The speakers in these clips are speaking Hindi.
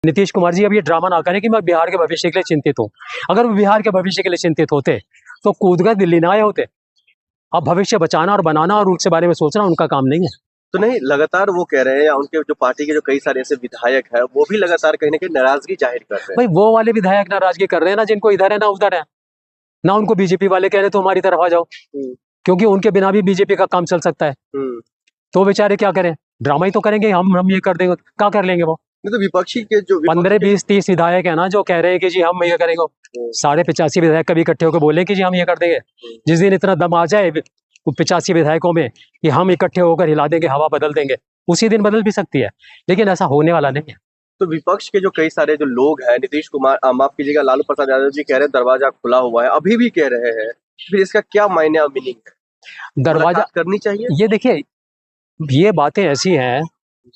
नीतीश कुमार जी अब ये ड्रामा ना करें कि मैं बिहार के भविष्य के लिए चिंतित हूँ। अगर वो बिहार के भविष्य के लिए चिंतित होते तो कूदकर दिल्ली ना आए होते। अब भविष्य बचाना और बनाना और उसके बारे में सोचना उनका काम नहीं है। तो नहीं, लगातार वो कह रहे हैं, या उनके जो पार्टी के जो कई सारे ऐसे विधायक हैं वो भी लगातार कहीं ना कहीं नाराजगी जाहिर कर रहे हैं। भाई वो वाले विधायक नाराजगी कर रहे हैं ना, जिनको इधर है ना उधर है ना। उनको बीजेपी वाले कह रहे तो हमारी तरफ आ जाओ, क्योंकि उनके बिना भी बीजेपी का काम चल सकता है। तो बेचारे क्या करें, ड्रामा ही तो करेंगे। हम ये कर देंगे, क्या कर लेंगे वो? नहीं तो विपक्षी के जो 15, 20, 30 विधायक है ना जो कह रहे हैं कि जी हम ये करेंगे। 85 विधायक कभी इकट्ठे होकर बोले कि जी हम ये कर देंगे। जिस दिन इतना दम आ जाए 85 विधायकों में कि हम इकट्ठे होकर हिला देंगे, हवा बदल देंगे, उसी दिन बदल भी सकती है, लेकिन ऐसा होने वाला नहीं है। तो विपक्ष के जो कई सारे जो लोग हैं, नीतीश कुमार, माफ कीजिएगा, लालू प्रसाद यादव जी कह रहे हैं दरवाजा खुला हुआ है, अभी भी कह रहे हैं, फिर इसका क्या मायने और मीनिंग है? दरवाजा करनी चाहिए। ये देखिए, ये बातें ऐसी हैं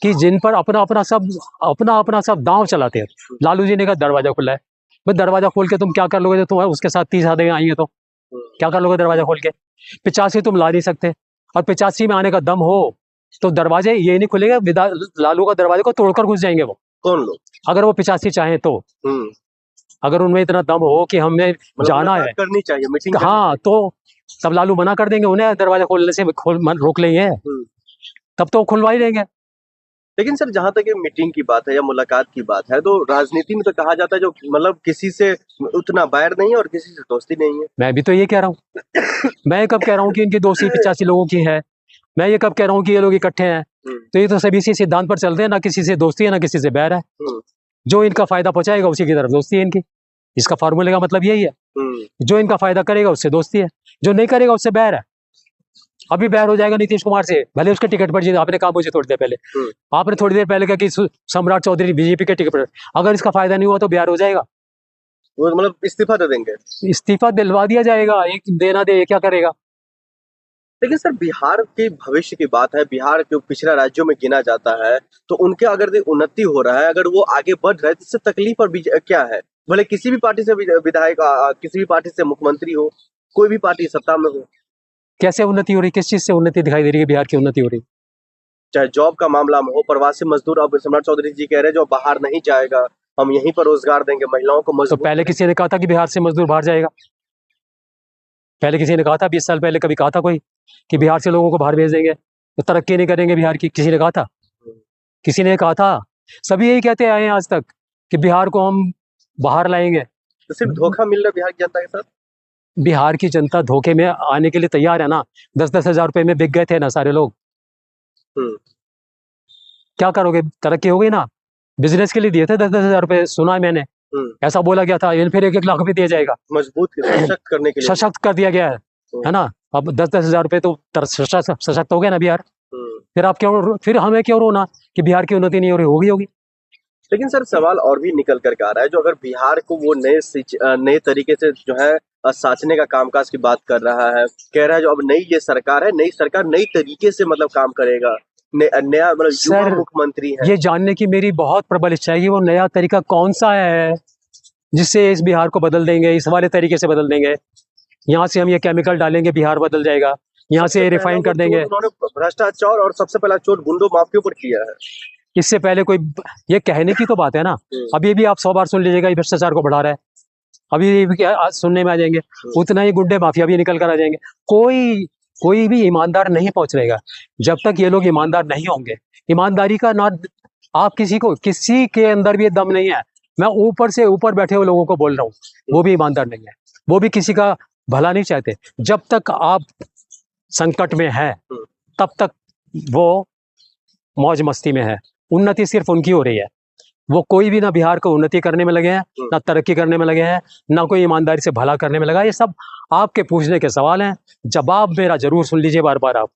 कि जिन पर अपना अपना सब दांव चलाते हैं। लालू जी ने कहा दरवाजा खुला है, भाई दरवाजा खोल के तुम क्या कर लोगे? तुम उसके साथ 30 आदमी आएंगे तो क्या कर लोगे दरवाजा खोल के? 85 तुम ला नहीं सकते, और 85 में आने का दम हो तो दरवाजे ये नहीं खुलेगा, लालू का दरवाजे को तोड़कर घुस जाएंगे वो। कौन लोग? अगर वो 85 चाहें तो, अगर उनमें इतना दम हो कि हमें जाना है, करनी चाहिए मीटिंग, हाँ, तो तब लालू मना कर देंगे उन्हें दरवाजा खोलने से, रोक लेंगे, तब तो खुलवा ही देंगे। लेकिन सर, जहां तक ये मीटिंग की बात है या मुलाकात की बात है, तो राजनीति में तो कहा जाता है जो मतलब किसी से उतना बैर नहीं है और किसी से दोस्ती नहीं है। मैं भी तो ये कह रहा हूँ मैं कब कह रहा हूँ कि इनकी दोस्ती 85 लोगों की है? मैं ये कब कह रहा हूँ कि ये लोग इकट्ठे हैं? तो ये तो सभी इसी सिद्धांत पर चलते हैं, ना किसी से दोस्ती है ना किसी से बैर है। जो इनका फायदा पहुंचाएगा उसी की तरफ दोस्ती है इनकी। इसका फार्मूले का मतलब यही है, जो इनका फायदा करेगा उससे दोस्ती है, जो नहीं करेगा उससे बैर है। अभी बैर हो जाएगा नीतीश कुमार से, भले उसके टिकट पर जीत। आपने कहा मुझे थोड़ी देर पहले, आपने थोड़ी देर पहले कहा कि सम्राट चौधरी बीजेपी के टिकट पर, अगर इसका फायदा नहीं हुआ तो बैर हो जाएगा। वो मतलब इस्तीफा दे देंगे? इस्तीफा दिलवा दिया जाएगा, एक देना दे, क्या करेगा? लेकिन सर, बिहार के भविष्य की बात है, बिहार जो पिछड़ा राज्यों में गिना जाता है, तो उनके अगर उन्नति हो रहा है, अगर वो आगे बढ़ रहे हैं, तो इससे तकलीफ और क्या है? भले किसी भी पार्टी से विधायक, किसी भी पार्टी से मुख्यमंत्री हो, कोई भी पार्टी सत्ता में हो। कैसे उन्नति हो रही? किस चीज से उन्नति दिखाई दे रही है बिहार की उन्नति हो रही? चाहे जॉब का मामला में हो, प्रवासी मजदूर, अब सम्राट चौधरी जी कह रहे हैं जो बाहर नहीं जाएगा, हम यहीं पर रोजगार देंगे, महिलाओं को मजबूत। तो पहले किसी ने कहा था कि बिहार से मजदूर बाहर जाएगा? पहले किसी ने कहा था? 20 साल पहले कभी कहा था कोई कि बिहार से लोगों को बाहर भेज देंगे तो तरक्की नहीं करेंगे बिहार की? किसी ने कहा था? किसी ने कहा था? सभी यही कहते आए हैं आज तक कि बिहार को हम बाहर लाएंगे। तो सिर्फ धोखा मिल रहा है बिहार की जनता के साथ। बिहार की जनता धोखे में आने के लिए तैयार है ना। 10-10 हजार रुपए में बिक गए थे ना सारे लोग। क्या करोगे? तरक्की हो गई ना। बिजनेस के लिए दिए थे 10-10 हजार रुपए, सुना है मैंने, ऐसा बोला गया था। फिर 1-1 लाख रुपए दिया जाएगा, मजबूत सशक्त करने के लिए, सशक्त कर दिया गया है ना। अब 10-10 हजार रुपए तो सशक्त हो गया ना बिहार। फिर आप क्यों, फिर हमें क्यों रोना कि बिहार की उन्नति नहीं हो रही? होगी। लेकिन सर, सवाल और भी निकल करके आ रहा है, जो अगर बिहार को वो नए तरीके से जो है साचने का कामकाज की बात कर रहा है, कह रहा है जो अब नई ये सरकार है, नई सरकार नई तरीके से मतलब काम करेगा, नया मतलब युवा मुख्यमंत्री है। ये जानने की मेरी बहुत प्रबल इच्छा है कि वो नया तरीका कौन सा है जिससे इस बिहार को बदल देंगे, इस वाले तरीके से बदल देंगे। यहाँ से हम ये केमिकल डालेंगे, बिहार बदल जाएगा, यहाँ से रिफाइन कर देंगे। उन्होंने भ्रष्टाचार और सबसे पहला चोट गुंडो माफियों पर किया है। इससे पहले कोई, ये कहने की तो बात है ना। अभी भी आप 100 बार सुन लीजिएगा, ये भ्रष्टाचार को बढ़ा रहा है। अभी सुनने में आ जाएंगे, उतना ही गुंडे माफिया भी निकल कर आ जाएंगे। कोई भी ईमानदार नहीं पहुंच रहेगा जब तक ये लोग ईमानदार नहीं होंगे। ईमानदारी का ना, आप किसी के अंदर भी दम नहीं है। मैं ऊपर से ऊपर बैठे हुए लोगों को बोल रहा हूँ, वो भी ईमानदार नहीं है, वो भी किसी का भला नहीं चाहते। जब तक आप संकट में है तब तक वो मौज मस्ती में है। उन्नति सिर्फ उनकी हो रही है, वो कोई भी ना बिहार को उन्नति करने में लगे हैं, ना तरक्की करने में लगे हैं, ना कोई ईमानदारी से भला करने में लगा। ये सब आपके पूछने के सवाल हैं, जवाब मेरा जरूर सुन लीजिए बार बार आप।